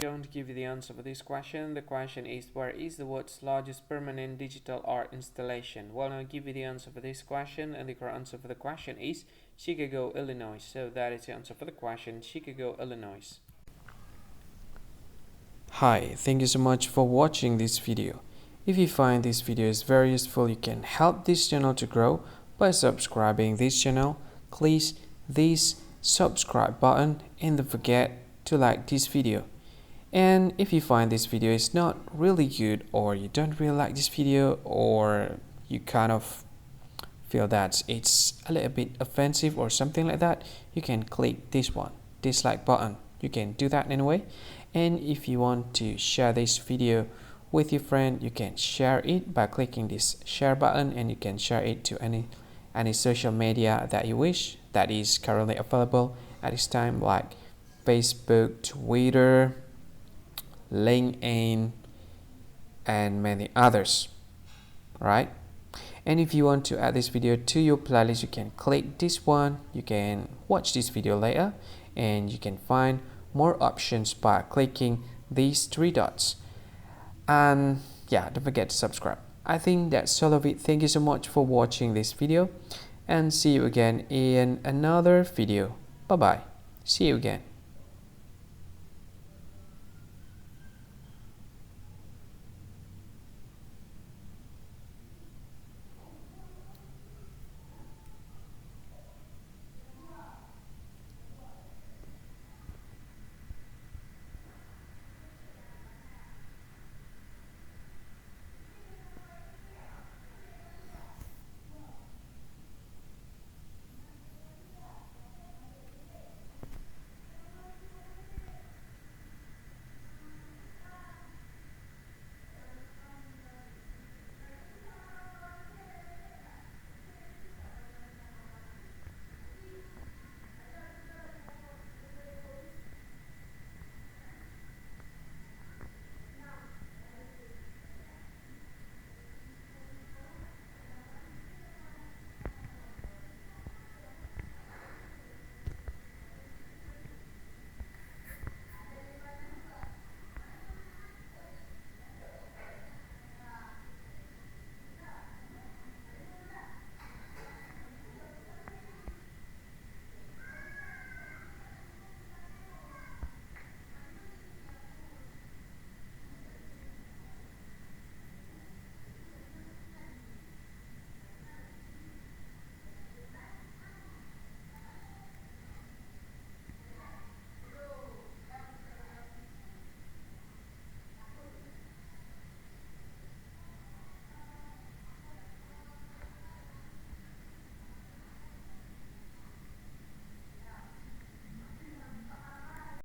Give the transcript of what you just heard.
Going to give you the answer for this question. The question is, where is the world's largest permanent digital art installation? Well, I'll give you the answer for this question, and the correct answer for the question is Chicago, Illinois. So that is the answer for the question, Chicago, Illinois. Hi, thank you so much for watching this video. If you find this video is very useful, you can help this channel to grow by subscribing this channel. Please this subscribe button and don't forget to like this video. And if you find this video is not really good, or you don't really like this video, or you kind of feel that it's a little bit offensive or something like that, you can click this one, dislike button. You can do that anyway. And if you want to share this video with your friend, you can share it by clicking this share button, and you can share it to any social media that you wish that is currently available at this time, like Facebook, Twitter, LinkedIn, and many others, right? And if you want to add this video to your playlist, you can click this one. You can watch this video later, and you can find more options by clicking these three dots. And yeah, don't forget to subscribe. I think that's all of it. Thank you so much for watching this video, and see you again in another video. Bye bye. See you again.